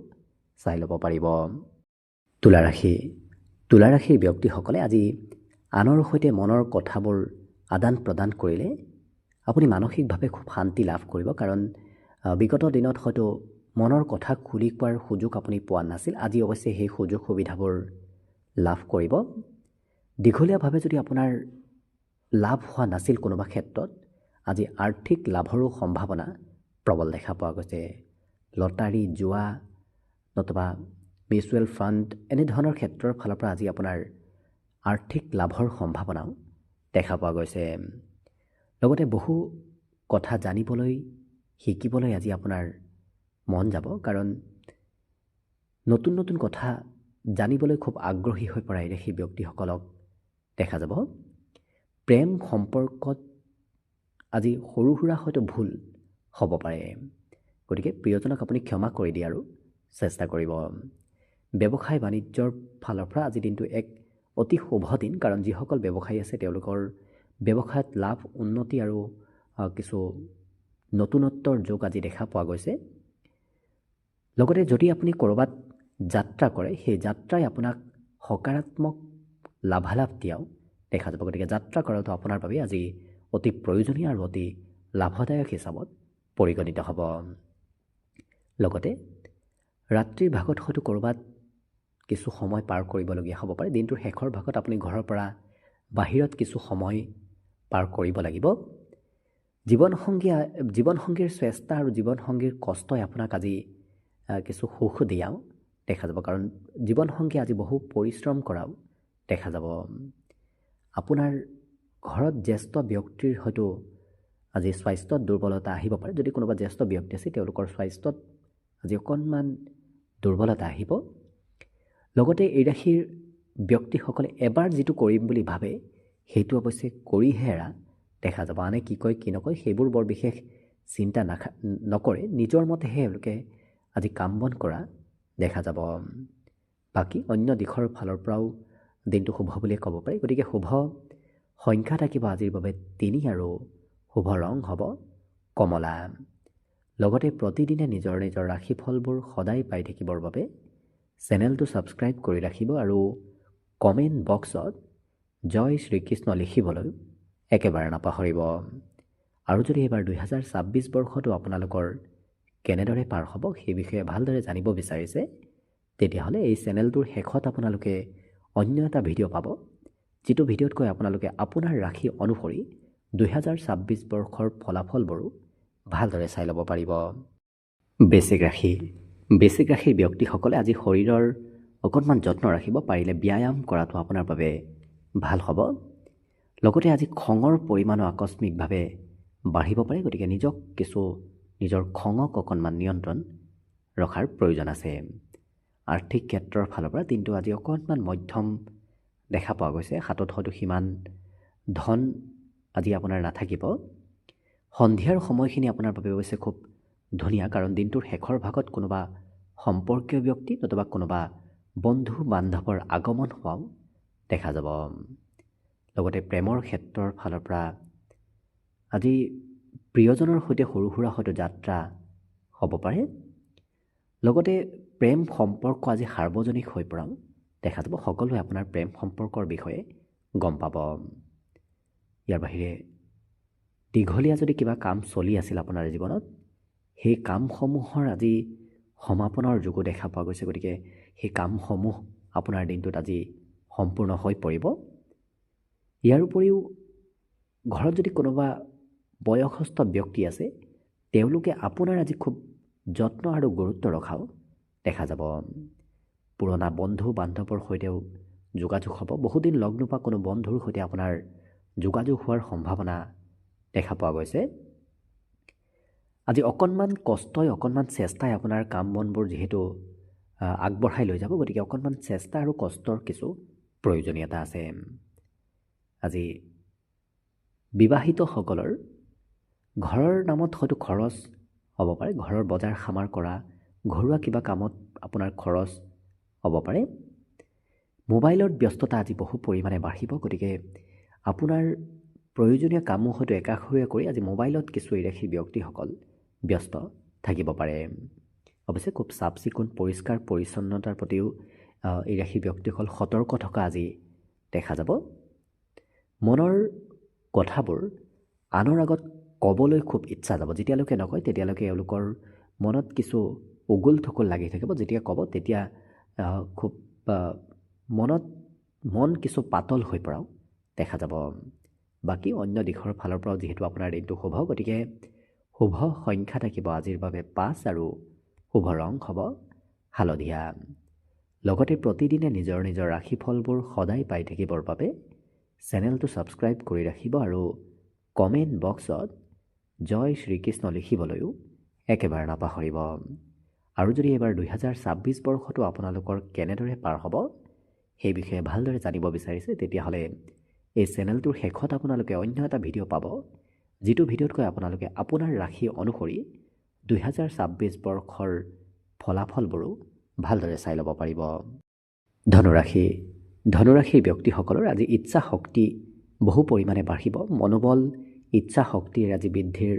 চাই ল'ব পাৰিব। তুলা ৰাশি। তুলা ৰাশিৰ ব্যক্তিসকলে আজি আনৰ সৈতে মনৰ কথাবোৰ আদান প্ৰদান কৰিলে আপুনি মানসিকভাৱে খুব শান্তি লাভ কৰিব। কাৰণ বিগত দিনত হয়তো মনৰ কথা খুলি কোৱাৰ সুযোগ আপুনি পোৱা নাছিল। আজি অৱশ্যে সেই সুযোগ সুবিধাবোৰ লাভ কৰিব। দীঘলীয়াভাৱে যদি আপোনাৰ লাভ হোৱা নাছিল কোনোবা ক্ষেত্ৰত, আজি আৰ্থিক লাভৰো সম্ভাৱনা প্ৰবল দেখা পোৱা গৈছে। লটাৰী, জুৱা নতুবা মিউচুৱেল ফাণ্ড এনেধৰণৰ ক্ষেত্ৰৰ ফালৰ পৰা আজি আপোনাৰ আৰ্থিক লাভৰ সম্ভাৱনাও দেখা পোৱা গৈছে। লগতে বহু কথা জানিবলৈ শিকিবলৈ আজি আপোনাৰ মন যাব। কাৰণ নতুন নতুন কথা জানিবলৈ খুব আগ্ৰহী হৈ পৰা এই ৰাশি ব্যক্তিসকলক দেখা যাব। প্ৰেম সম্পৰ্কত আজি সৰু সুৰা হয়তো ভুল হ'ব পাৰে, গতিকে প্ৰিয়জনক আপুনি ক্ষমা কৰি দিয়াৰো চেষ্টা কৰিব। ব্যৱসায় বাণিজ্যৰ ফালৰ পৰা আজি দিনটো এক অতি শুভ দিন। কাৰণ যিসকল ব্যৱসায়ী আছে তেওঁলোকৰ ব্যৱসায়ত লাভ, উন্নতি আৰু কিছু নতুনত্বৰ যোগ আজি দেখা পোৱা গৈছে। লগতে যদি আপুনি ক'ৰবাত যাত্ৰা কৰে, সেই যাত্ৰাই আপোনাক সকাৰাত্মক লাভালাভ দিয়াও দেখা যাব। গতিকে যাত্ৰা কৰাটো আপোনাৰ বাবে আজি অতি প্ৰয়োজনীয় আৰু অতি লাভদায়ক হিচাপত পৰিগণিত হ'ব। লগতে ৰাত্ৰিৰ ভাগত হয়তো ক'ৰবাত কিছু সময় পাৰ কৰিবলগীয়া হ'ব পাৰে। দিনটোৰ শেষৰ ভাগত আপুনি ঘৰৰ পৰা বাহিৰত কিছু সময় পাৰ কৰিব লাগিব। জীৱনসংগীৰ চেষ্টা আৰু জীৱনসংগীৰ কষ্টই আপোনাক আজি কিছু সুখ দিয়াও দেখা যাব। কাৰণ জীৱনসংগী আজি বহু পৰিশ্ৰম কৰাও দেখা যাব। আপোনাৰ ঘৰত জ্যেষ্ঠ ব্যক্তিৰ হয়তো আজি স্বাস্থ্যত দুৰ্বলতা আহিব পাৰে। যদি কোনোবা জ্যেষ্ঠ ব্যক্তি আছে তেওঁলোকৰ স্বাস্থ্যত আজি অকণমান দুৰ্বলতা আহিব। লগতে এই ৰাশিৰ ব্যক্তিসকলে এবাৰ যিটো কৰিম বুলি ভাবে সেইটো অৱশ্যে কৰিহে এৰা দেখা যাব। আনে কি কয় কি নকয় সেইবোৰ বৰ বিশেষ চিন্তা নকৰে, নিজৰ মতেহে এওঁলোকে আজি কাম বন কৰা দেখা যাব। বাকী অন্য দিশৰ ফালৰ পৰাও দিনটো শুভ বুলিয়ে ক'ব পাৰি। গতিকে শুভ সংখ্যা থাকিব আজিৰ বাবে 3 আৰু শুভ ৰং হ'ব কমলা। লগতে প্ৰতিদিনে নিজৰ নিজৰ ৰাশিফলবোৰ সদায় পাই থাকিবৰ বাবে চেনেলটো ছাবস্ক্ৰাইব কৰি ৰাখিব আৰু কমেণ্ট বক্সত জয় শ্ৰীকৃষ্ণ লিখিবলৈ একেবাৰে নাপাহৰিব। আৰু যদি এইবাৰ 2026 বৰ্ষটো আপোনালোকৰ কেনেদৰে পাৰ হ'ব সেই বিষয়ে ভালদৰে জানিব বিচাৰিছে, তেতিয়াহ'লে এই চেনেলটোৰ শেষত আপোনালোকে অন্য এটা ভিডিঅ' পাব, যিটো ভিডিঅ'তকৈ আপোনালোকে আপোনাৰ ৰাশি অনুসৰি 2026 বৰ্ষৰ ফলাফলবোৰো ভালদৰে চাই ল'ব পাৰিব। বৃশ্চিক ৰাশি। বৃশ্চিক ৰাশিৰ ব্যক্তিসকলে আজি শৰীৰৰ অকণমান যত্ন ৰাখিব। পাৰিলে ব্যায়াম কৰাটো আপোনাৰ বাবে ভাল হ'ব। লগতে আজি খঙৰ পৰিমাণো আকস্মিকভাৱে বাঢ়িব পাৰে। গতিকে নিজৰ খঙক অকণমান নিয়ন্ত্ৰণ ৰখাৰ প্ৰয়োজন আছে। আৰ্থিক ক্ষেত্ৰৰ ফালৰ পৰা দিনটো আজি অকণমান মধ্যম দেখা পোৱা গৈছে। হাতত হয়তো সিমান ধন আজি আপোনাৰ নাথাকিব। সন্ধিয়াৰ সময়খিনি আপোনাৰ বাবে অৱশ্যে খুব ধুনীয়া। কাৰণ দিনটোৰ শেষৰ ভাগত কোনোবা সম্পৰ্কীয় ব্যক্তি নতুবা কোনোবা বন্ধু বান্ধৱৰ আগমন হোৱাও দেখা যাব। লগতে প্ৰেমৰ ক্ষেত্ৰৰ ফালৰ পৰা আজি প্ৰিয়জনৰ সৈতে সৰু সুৰা হয়তো যাত্ৰা হ'ব পাৰে। লগতে প্ৰেম সম্পৰ্ক আজি সাৰ্বজনিক হৈ পৰাও দেখা যাব। সকলোৱে আপোনাৰ প্ৰেম সম্পৰ্কৰ বিষয়ে গম পাব। ইয়াৰ বাহিৰে দীঘলীয়া যদি কিবা কাম চলি আছিল আপোনাৰ জীৱনত, সেই কামসমূহৰ আজি সমাপনৰ যোগো দেখা পোৱা গৈছে। গতিকে সেই কামসমূহ আপোনাৰ দিনটোত আজি সম্পূৰ্ণ হৈ পৰিব। ইয়াৰ উপৰিও ঘৰত যদি কোনোবা বয়সস্থ ব্যক্তি আছে, তেওঁলোকে আপোনাৰ আজি খুব যত্ন আৰু গুৰুত্ব ৰখাও দেখা যাব। পুৰণা বন্ধু বান্ধৱৰ সৈতেও যোগাযোগ হ'ব। বহুদিন লগ নোপোৱা কোনো বন্ধুৰ সৈতে আপোনাৰ যোগাযোগ হোৱাৰ সম্ভাৱনা দেখা পোৱা গৈছে। আজি অকণমান কষ্টই অকণমান চেষ্টাই আপোনাৰ কাম বনবোৰ যিহেতু আগবঢ়াই লৈ যাব, গতিকে অকণমান চেষ্টা আৰু কষ্টৰ কিছু প্ৰয়োজনীয়তা আছে। আজি বিবাহিতসকলৰ ঘৰৰ নামত হয়তো খৰচ হ'ব পাৰে। ঘৰৰ বজাৰ সামাৰ কৰা, ঘৰুৱা কিবা কামত আপোনাৰ খৰচ হ'ব পাৰে। মোবাইলত ব্যস্ততা আজি বহু পৰিমাণে বাঢ়িব। গতিকে আপোনাৰ প্ৰয়োজনীয় কামো হয়তো একাষৰীয়া কৰি আজি মোবাইলত কিছু এই ৰাশিৰ ব্যক্তিসকল ব্যস্ত থাকিব পাৰে। অৱশ্যে খুব চাফ চিকুণ পৰিষ্কাৰ পৰিচ্ছন্নতাৰ প্ৰতিও এই ৰাশি ব্যক্তিসকল সতৰ্ক থকা আজি দেখা যাব। মনৰ কথাবোৰ আনৰ আগত ক'বলৈ খুব ইচ্ছা যাব। যেতিয়ালৈকে নকয় তেতিয়ালৈকে এওঁলোকৰ মনত কিছু উগুল থুগুল লাগি থাকিব। যেতিয়া ক'ব তেতিয়া খুব মন কিছু পাতল হৈ পৰাও দেখা যাব। বাকী অন্য দিশৰ ফালৰ পৰাও যিহেতু আপোনাৰ দিনটো শুভ, গতিকে শুভ সংখ্যা থাকিব আজিৰ বাবে 5 আৰু শুভ ৰং হ'ব হালধীয়া। লগতে প্ৰতিদিনে নিজৰ নিজৰ ৰাশিফলবোৰ সদায় পাই থাকিবৰ বাবে চেনেলটো ছাবস্ক্ৰাইব কৰি ৰাখিব আৰু কমেণ্ট বক্সত জয় শ্ৰীকৃষ্ণ লিখিবলৈও একেবাৰে নাপাহৰিব। আৰু যদি এইবাৰ 2026 বৰ্ষটো আপোনালোকৰ কেনেদৰে পাৰ হ'ব সেই বিষয়ে ভালদৰে জানিব বিচাৰিছে, তেতিয়াহ'লে এই চেনেলটোৰ শেষত আপোনালোকে অন্য এটা ভিডিঅ' পাব, যিটো ভিডিঅ'তকৈ আপোনালোকে আপোনাৰ ৰাশি অনুসৰি 2026 বৰ্ষৰ ফলাফলবোৰো ভালদৰে চাই ল'ব পাৰিব। ধনুৰাশিৰ ব্যক্তিসকলৰ আজি ইচ্ছা শক্তি বহু পৰিমাণে বাঢ়িব। মনোবল ইচ্ছা শক্তিৰ আজি বৃদ্ধিৰ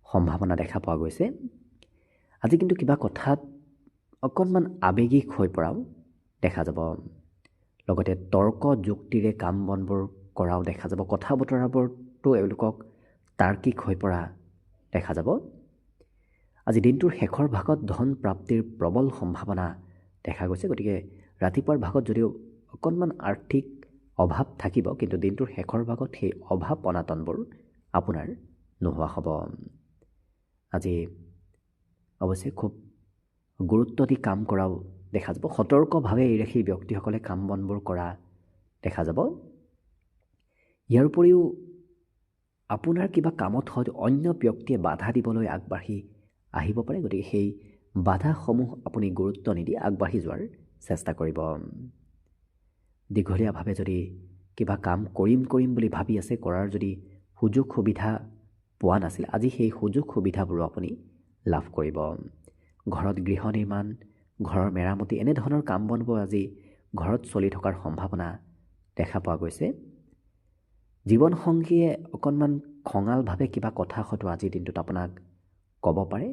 সম্ভাৱনা দেখা পোৱা গৈছে। আজি কিন্তু কিবা কথাত অকণমান আৱেগিক হৈ পৰাও দেখা যাব। লগতে তৰ্ক যুক্তিৰে কাম বনবোৰ কৰাও দেখা যাব। কথা বতৰাবোৰতো এওঁলোকক তাৰ্কিক হৈ পৰা দেখা যাব। আজি দিনটোৰ শেষৰ ভাগত ধন প্ৰাপ্তিৰ প্ৰবল সম্ভাৱনা দেখা গৈছে। গতিকে ৰাতিপুৱাৰ ভাগত যদিও অকণমান আৰ্থিক অভাৱ থাকিব, কিন্তু দিনটোৰ শেষৰ ভাগত সেই অভাৱ অনাটনবোৰ আপোনাৰ নোহোৱা হ'ব। আজি অৱশ্যে খুব গুৰুত্ব দি কাম কৰাও দেখা যাব। সতৰ্কভাৱে এই ৰাশিৰ ব্যক্তিসকলে কাম বনবোৰ কৰা দেখা যাব। ইয়াৰ উপৰিও আপোনাৰ কিবা কামত হয়তো অন্য ব্যক্তিয়ে বাধা দিবলৈ আগবাঢ়ি আহিব পাৰে। গতিকে সেই বাধাসমূহ আপুনি গুৰুত্ব নিদি আগবাঢ়ি যোৱাৰ চেষ্টা কৰিব। দীঘলীয়াভাৱে যদি কিবা কাম কৰিম বুলি ভাবি আছে, কৰাৰ যদি সুযোগ সুবিধা পোৱা নাছিল, আজি সেই সুযোগ সুবিধাবোৰো আপুনি লাভ কৰিব। ঘৰত গৃহ নিৰ্মাণ, ঘৰৰ মেৰামতি এনেধৰণৰ কাম বনবোৰ আজি ঘৰত চলি থকাৰ সম্ভাৱনা দেখা পোৱা গৈছে। জীৱনসংগীয়ে অকণমান খঙালভাৱে কিবা কথা হয়তো আজিৰ দিনটোত আপোনাক ক'ব পাৰে।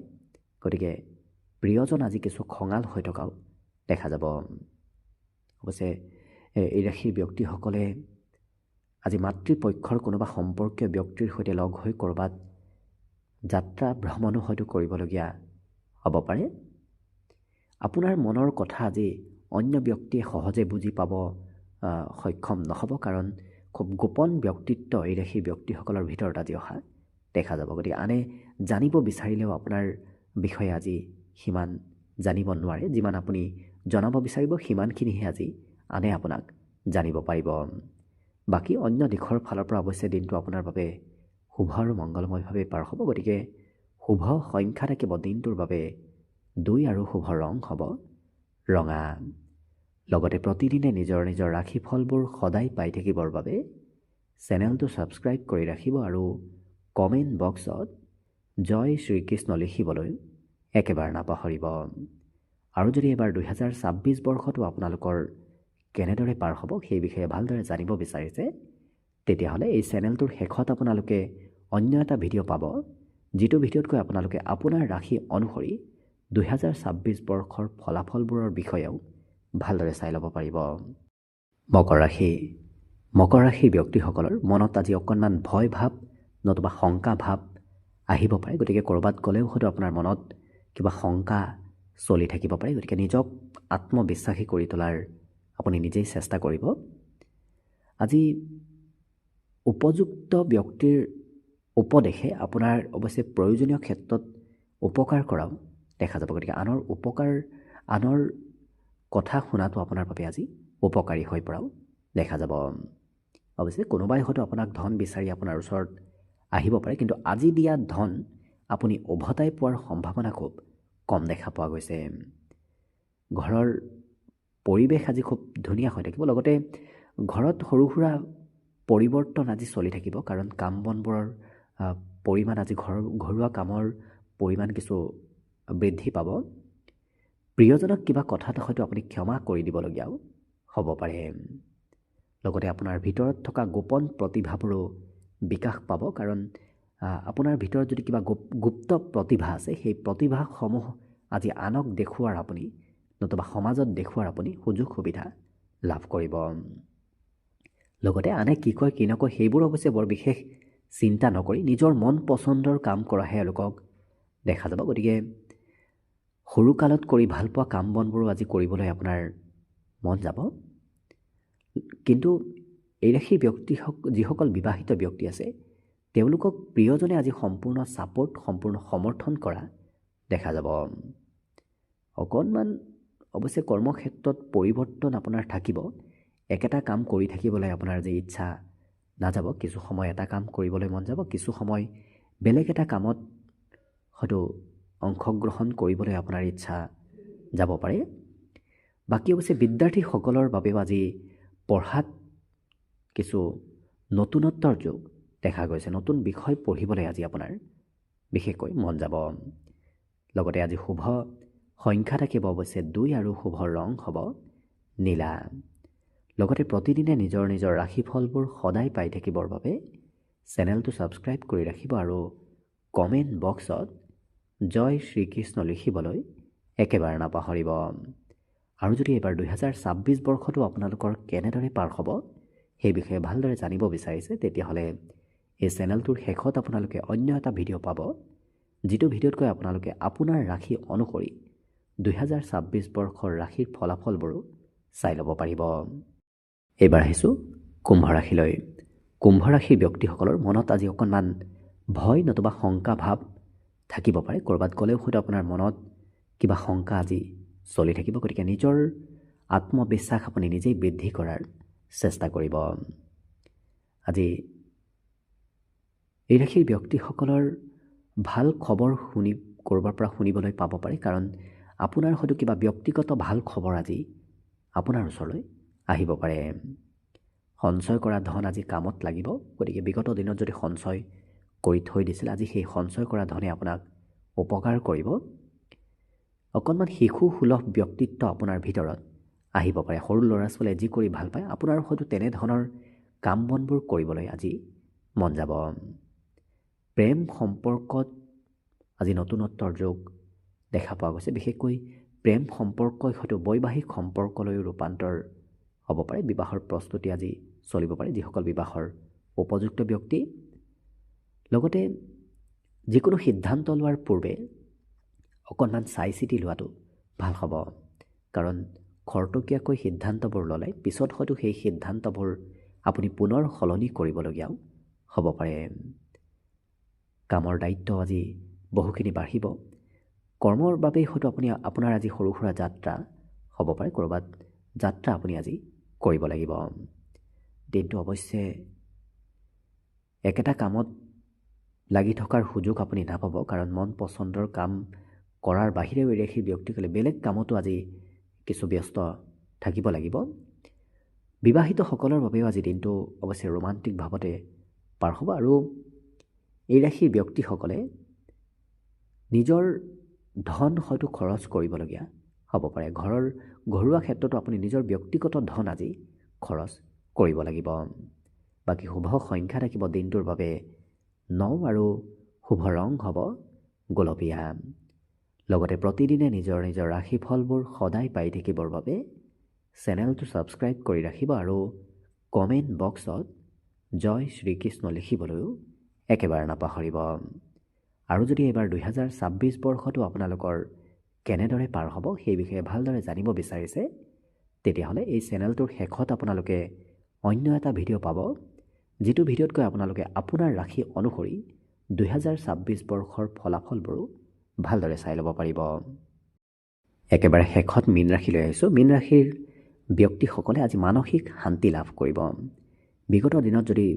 গতিকে প্ৰিয়জন আজি কিছু খঙাল হৈ থকাও দেখা যাব। অৱশ্যে এই ৰাশিৰ ব্যক্তিসকলে আজি মাতৃপক্ষৰ কোনোবা সম্পৰ্কীয় ব্যক্তিৰ সৈতে লগ হৈ ক'ৰবাত যাত্ৰা ভ্ৰমণো হয়তো কৰিবলগীয়া হ'ব পাৰে। আপোনাৰ মনৰ কথা আজি অন্য ব্যক্তিয়ে সহজে বুজি পাব সক্ষম নহ'ব, কাৰণ খুব গোপন ব্যক্তিত্ব এই ৰাশিৰ ব্যক্তিসকলৰ ভিতৰত আজি অহা দেখা যাব। গতিকে আনে জানিব বিচাৰিলেও আপোনাৰ বিষয়ে আজি সিমান জানিব নোৱাৰে। যিমান আপুনি জনাব বিচাৰিব সিমানখিনিহে আজি আনে আপোনাক জানিব পাৰিব। বাকী অন্য দিশৰ ফালৰ পৰা অৱশ্যে দিনটো আপোনাৰ বাবে শুভ আৰু মংগলময়ভাৱে পাৰ হ'ব। গতিকে শুভ সংখ্যা থাকিব দিনটোৰ বাবে 2 আৰু শুভ ৰং হ'ব ৰঙা। লগতে প্ৰতিদিনে নিজৰ নিজৰ ৰাশিফলবোৰ সদায় পাই থাকিবৰ বাবে চেনেলটো ছাবস্ক্ৰাইব কৰি ৰাখিব আৰু কমেণ্ট বক্সত জয় শ্ৰীকৃষ্ণ লিখিবলৈ একেবাৰে নাপাহৰিব। আৰু যদি এবাৰ 2026 বৰ্ষটো আপোনালোকৰ কেনেদৰে পাৰ হ'ব সেই বিষয়ে ভালদৰে জানিব বিচাৰিছে, তেতিয়াহ'লে এই চেনেলটোৰ শেষত আপোনালোকে অন্য এটা ভিডিঅ' পাব, যিটো ভিডিঅ'তকৈ আপোনালোকে আপোনাৰ ৰাশি অনুসৰি 2026 বৰ্ষৰ ফলাফলবোৰৰ বিষয়েও ভালদৰে চাই ল'ব পাৰিব। মকৰ ৰাশিৰ ব্যক্তিসকলৰ মনত আজি অকণমান ভয় ভাৱ নতুবা শংকা ভাৱ আহিব পাৰে। গতিকে ক'ৰবাত গ'লেও হয়তো আপোনাৰ মনত কিবা শংকা চলি থাকিব পাৰে। গতিকে নিজক আত্মবিশ্বাসী কৰি তোলাৰ আপুনি নিজেই চেষ্টা কৰিব। আজি উপযুক্ত ব্যক্তিৰ উপদেশে আপোনাৰ অৱশ্যে প্ৰয়োজনীয় ক্ষেত্ৰত উপকাৰ কৰাও দেখা যাব। গতিকে আনৰ কথা শুনাটো আপোনাৰ বাবে আজি উপকাৰী হৈ পৰাও দেখা যাব। অৱশ্যে কোনোবাই হয়তো আপোনাক ধন বিচাৰি আপোনাৰ ওচৰত আহিব পাৰে, কিন্তু আজি দিয়া ধন আপুনি উভতাই পোৱাৰ সম্ভাৱনা খুব কম দেখা পোৱা গৈছে। ঘৰৰ পৰিৱেশ আজি খুব ধুনীয়া হৈ থাকিব। লগতে ঘৰত সৰু সুৰা পৰিৱৰ্তন আজি চলি থাকিব, কাৰণ কাম বনবোৰৰ পৰিমাণ আজি ঘৰুৱা কামৰ পৰিমাণ কিছু বৃদ্ধি পাব। প্ৰিয়জনক কিবা কথাত হয়তো আপুনি ক্ষমা কৰি দিবলগীয়াও হ'ব পাৰে। লগতে আপোনাৰ ভিতৰত থকা গোপন প্ৰতিভাবোৰো বিকাশ পাব, কাৰণ আপোনাৰ ভিতৰত যদি কিবা গুপ্ত প্ৰতিভা আছে সেই প্ৰতিভাসমূহ আজি আনক দেখুওৱাৰ আপুনি নতুবা সমাজত দেখুওৱাৰ আপুনি সুযোগ সুবিধা লাভ কৰিব। লগতে আনে কি কয় কি নকয় সেইবোৰ অৱশ্যে বৰ বিশেষ চিন্তা নকৰি নিজৰ মন পচন্দৰ কাম কৰাহে এওঁলোকক দেখা যাব। গতিকে সৰুকালত কৰি ভাল পোৱা কাম বনবোৰো আজি কৰিবলৈ আপোনাৰ মন যাব। কিন্তু এই ৰাশিৰ যিসকল বিবাহিত ব্যক্তি আছে তেওঁলোকক প্ৰিয়জনে আজি সম্পূৰ্ণ ছাপোৰ্ট সম্পূৰ্ণ সমৰ্থন কৰা দেখা যাব। অকণমান অৱশ্যে কৰ্মক্ষেত্ৰত পৰিৱৰ্তন আপোনাৰ থাকিব। একেটা কাম কৰি থাকিবলৈ আপোনাৰ যে ইচ্ছা নাযাব, কিছু সময় এটা কাম কৰিবলৈ মন যাব, কিছু সময় বেলেগ এটা কামত হয়তো অংশগ্ৰহণ কৰিবলৈ আপোনাৰ ইচ্ছা যাব পাৰে। বাকী অৱশ্যে বিদ্যাৰ্থীসকলৰ বাবেও আজি পঢ়াত কিছু নতুনত্বৰ যোগ দেখা গৈছে। নতুন বিষয় পঢ়িবলৈ আজি আপোনাৰ বিশেষকৈ মন যাব। লগতে আজি শুভ সংখ্যা থাকিব অৱশ্যে 2 আৰু শুভ ৰং হ'ব নীলা। লগতে প্ৰতিদিনে নিজৰ নিজৰ ৰাশিফলবোৰ সদায় পাই থাকিবৰ বাবে চেনেলটো ছাবস্ক্ৰাইব কৰি ৰাখিব আৰু কমেণ্ট বক্সত জয় শ্ৰীকৃষ্ণ লিখিবলৈ একেবাৰে নাপাহৰিব। আৰু যদি এইবাৰ 2026 বৰ্ষটো আপোনালোকৰ কেনেদৰে পাৰ হ'ব সেই বিষয়ে ভালদৰে জানিব বিচাৰিছে তেতিয়াহ'লে এই চেনেলটোৰ শেষত আপোনালোকে অন্য এটা ভিডিঅ' পাব, যিটো ভিডিঅ'তকৈ আপোনালোকে আপোনাৰ ৰাশি অনুসৰি 2026 বৰ্ষৰ ৰাশিৰ ফলাফলবোৰো চাই ল'ব পাৰিব। এইবাৰ আহিছোঁ কুম্ভ ৰাশিলৈ। কুম্ভ ৰাশিৰ ব্যক্তিসকলৰ মনত আজি অকণমান ভয় নতুবা শংকা ভাৱ থাকিব পাৰে। ক'ৰবাত গ'লেও হয়তো আপোনাৰ মনত কিবা শংকা আজি চলি থাকিব। গতিকে নিজৰ আত্মবিশ্বাস আপুনি নিজেই বৃদ্ধি কৰাৰ চেষ্টা কৰিব। আজি এই ৰাশিৰ ব্যক্তিসকলৰ ভাল খবৰ ক'ৰবাৰ পৰা শুনিবলৈ পাব পাৰে, কাৰণ আপোনাৰ হয়তো কিবা ব্যক্তিগত ভাল খবৰ আজি আপোনাৰ ওচৰলৈ আহিব পাৰে। সঞ্চয় কৰা ধন আজি কামত লাগিব। গতিকে বিগত দিনত যদি সঞ্চয় কৰি থৈ দিছিল, আজি সেই সঞ্চয় কৰা ধনে আপোনাক উপকাৰ কৰিব। অকণমান শিশু সুলভ ব্যক্তিত্ব আপোনাৰ ভিতৰত আহিব পাৰে। সৰু ল'ৰা ছোৱালীয়ে যি কৰি ভাল পায় আপোনাৰ হয়তো তেনেধৰণৰ কাম বনবোৰ কৰিবলৈ আজি মন যাব। প্ৰেম সম্পৰ্কত আজি নতুনত্বৰ যোগ দেখা পোৱা গৈছে। বিশেষকৈ প্ৰেম সম্পৰ্কই হয়তো বৈবাহিক সম্পৰ্কলৈও ৰূপান্তৰ হ'ব পাৰে। বিবাহৰ প্ৰস্তুতি আজি চলিব পাৰে যিসকল বিবাহৰ উপযুক্ত ব্যক্তি। লগতে যিকোনো সিদ্ধান্ত লোৱাৰ পূৰ্বে অকণমান চাই চিতি লোৱাটো ভাল হ'ব, কাৰণ খৰতকীয়াকৈ সিদ্ধান্তবোৰ ল'লে পিছত হয়তো সেই সিদ্ধান্তবোৰ আপুনি পুনৰ সলনি কৰিবলগীয়াও হ'ব পাৰে। কামৰ দায়িত্ব আজি বহুখিনি বাঢ়িব। কৰ্মৰ বাবেই হয়তো আপোনাৰ আজি সৰু সুৰা যাত্ৰা হ'ব পাৰে। ক'ৰবাত যাত্ৰা আপুনি আজি কৰিব লাগিব। দিনটো অৱশ্যে একেটা কামত লাগি থকাৰ সুযোগ আপুনি নাপাব, কাৰণ মন পচন্দৰ কাম কৰাৰ বাহিৰেও এই ৰাশিৰ ব্যক্তিসকলে বেলেগ কামতো আজি কিছু ব্যস্ত থাকিব লাগিব। বিবাহিতসকলৰ বাবেও আজি দিনটো অৱশ্যে ৰোমান্টিক ভাৱতে পাৰ হ'ব। আৰু এই ৰাশিৰ ব্যক্তিসকলে নিজৰ ধন হয়তো খৰচ কৰিবলগীয়া হ'ব পাৰে। ঘৰুৱা ক্ষেত্ৰতো আপুনি নিজৰ ব্যক্তিগত ধন আজি খৰচ কৰিব লাগিব। বাকী শুভ সংখ্যা থাকিব দিনটোৰ বাবে 9 আৰু শুভ ৰং হ'ব গোলপীয়া। লগতে প্ৰতিদিনে নিজৰ নিজৰ ৰাশিফলবোৰ সদায় পাই থাকিবৰ বাবে চেনেলটো ছাবস্ক্ৰাইব কৰি ৰাখিব আৰু কমেণ্ট বক্সত জয় শ্ৰীকৃষ্ণ লিখিবলৈও একেবাৰে নাপাহৰিব। আৰু যদি এইবাৰ 2026 বৰ্ষটো আপোনালোকৰ কেনেদৰে পাৰ হ'ব সেই বিষয়ে ভালদৰে জানিব বিচাৰিছে তেতিয়াহ'লে এই চেনেলটোৰ শেষত আপোনালোকে অন্য এটা ভিডিঅ' পাব, যিটো ভিডিঅ'তকৈ আপোনালোকে আপোনাৰ ৰাশি অনুসৰি 2026 বৰ্ষৰ ফলাফলবোৰো ভালদৰে চাই ল'ব পাৰিব। একেবাৰে শেষত মীন ৰাশিলৈ আহিছোঁ। মীন ৰাশিৰ ব্যক্তিসকলে আজি মানসিক শান্তি লাভ কৰিব। বিগত দিনত যদি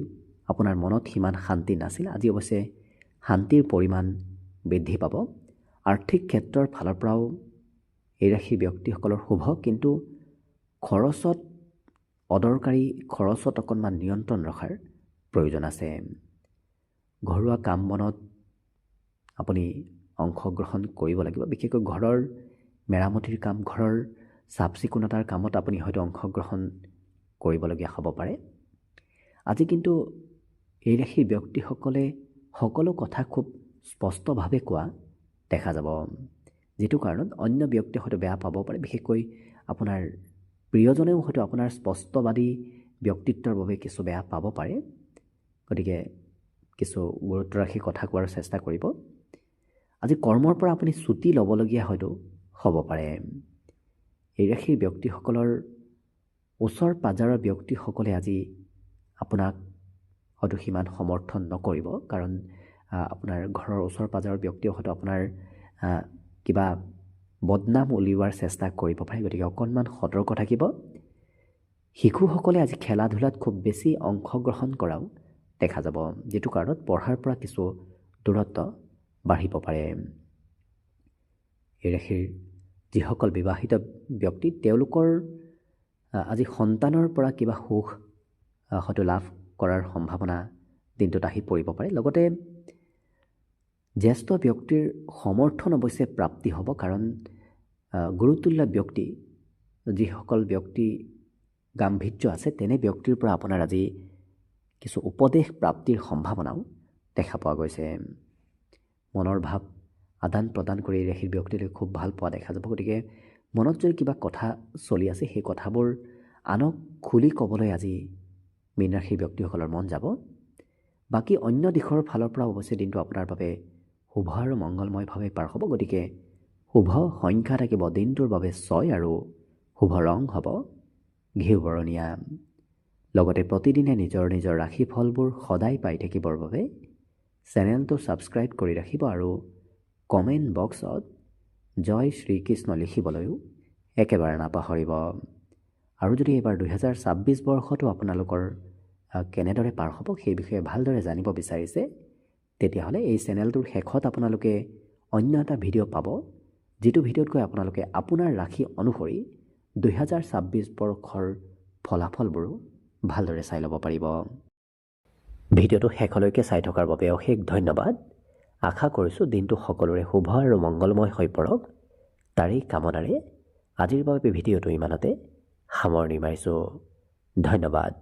আপোনাৰ মনত সিমান শান্তি নাছিল, আজি অৱশ্যে শান্তিৰ পৰিমাণ বৃদ্ধি পাব। আৰ্থিক ক্ষেত্ৰৰ ফালৰ পৰাও এই ৰাশিৰ ব্যক্তিসকলৰ শুভ, কিন্তু খৰচত অদৰকাৰী খৰচত অকণমান নিয়ন্ত্ৰণ ৰখাৰ প্ৰয়োজন আছে। ঘৰুৱা কাম বনত আপুনি অংশগ্ৰহণ কৰিব লাগিব। বিশেষকৈ ঘৰৰ মেৰামতিৰ কাম, ঘৰৰ চাফ চিকুণতাৰ কামত আপুনি হয়তো অংশগ্ৰহণ কৰিবলগীয়া হ'ব পাৰে। আজি কিন্তু এই ৰাশিৰ ব্যক্তিসকলে সকলো কথা খুব স্পষ্টভাৱে কোৱা দেখা যাব, যিটো কাৰণত অন্য ব্যক্তিয়ে হয়তো বেয়া পাব পাৰে। বিশেষকৈ আপোনাৰ প্ৰিয়জনেও হয়তো আপোনাৰ স্পষ্টবাদী ব্যক্তিত্বৰ বাবে কিছু বেয়া পাব পাৰে। গতিকে কিছু গুৰুত্ব ৰাখি কথা কোৱাৰ চেষ্টা কৰিব। আজি কৰ্মৰ পৰা আপুনি ছুটি ল'বলগীয়া হয়তো হ'ব পাৰে। এই ৰাশিৰ ব্যক্তিসকলৰ ওচৰ পাজৰৰ ব্যক্তিসকলে আজি আপোনাক হয়তো সিমান সমৰ্থন নকৰিব, কাৰণ আপোনাৰ ঘৰৰ ওচৰ পাজৰৰ ব্যক্তিয়ে হয়তো আপোনাৰ কিবা বদনাম উলিওৱাৰ চেষ্টা কৰিব পাৰে। গতিকে অকণমান সতৰ্ক থাকিব। শিশুসকলে আজি খেলা ধূলাত খুব বেছি অংশগ্ৰহণ কৰাও দেখা যাব, যিটো কাৰণত পঢ়াৰ পৰা কিছু দূৰত্ব বাঢ়িব পাৰে। এই ৰাশিৰ যিসকল বিবাহিত ব্যক্তি, তেওঁলোকৰ আজি সন্তানৰ পৰা কিবা সুখ হয়তো লাভ কৰাৰ সম্ভাৱনা দিনটোত আহি পৰিব পাৰে। লগতে জ্যেষ্ঠ ব্যক্তিৰ সমৰ্থন অৱশ্যে প্ৰাপ্তি হ'ব, কাৰণ গুৰুতুল্য ব্যক্তি, যিসকল ব্যক্তি গাম্ভীৰ্য আছে, তেনে ব্যক্তিৰ পৰা আপোনাৰ আজি কিছু উপদেশ প্ৰাপ্তিৰ সম্ভাৱনাও দেখা পোৱা গৈছে। মনৰ ভাৱ আদান প্ৰদান কৰি ৰাশিৰ ব্যক্তিলৈ খুব ভাল পোৱা দেখা যাব। গতিকে মনত যদি কিবা কথা চলি আছে, সেই কথাবোৰ আনক খুলি ক'বলৈ আজি মীন ৰাশিৰ ব্যক্তিসকলৰ মন যাব। বাকী অন্য দিশৰ ফালৰ পৰা অৱশ্যে দিনটো আপোনাৰ বাবে শুভ আৰু মংগলময়ভাৱে পাৰ হ'ব। গতিকে শুভ সংখ্যা থাকিব দিনটোৰ বাবে 6 আৰু শুভ ৰং হ'ব ঘিউ বৰণীয়া। লগতে প্ৰতিদিনে নিজৰ নিজৰ ৰাশিফলবোৰ সদায় পাই থাকিবৰ বাবে চেনেলটো ছাবস্ক্ৰাইব কৰি ৰাখিব আৰু কমেণ্ট বক্সত জয় শ্ৰীকৃষ্ণ লিখিবলৈও একেবাৰে নাপাহৰিব। আৰু যদি এইবাৰ 2026 বৰ্ষটো আপোনালোকৰ কেনেদৰে পাৰ হ'ব সেই বিষয়ে ভালদৰে জানিব বিচাৰিছে, তেতিয়াহ'লে এই চেনেলটোৰ শেষত আপোনালোকে অন্য এটা ভিডিঅ' পাব, যিটো ভিডিঅ'ত গৈ আপোনালোকে আপোনাৰ ৰাশি অনুসৰি 2026 বৰ্ষৰ ফলাফলবোৰো ভালদৰে চাই ল'ব পাৰিব। ভিডিঅ'টো শেষলৈকে চাই থকাৰ বাবে অশেষ ধন্যবাদ। আশা কৰিছোঁ দিনটো সকলোৰে শুভ আৰু মংগলময় হৈ পৰক, তাৰেই কামনাৰে আজিৰ বাবে ভিডিঅ'টো ইমানতে সামৰণি মাৰিছোঁ। ধন্যবাদ।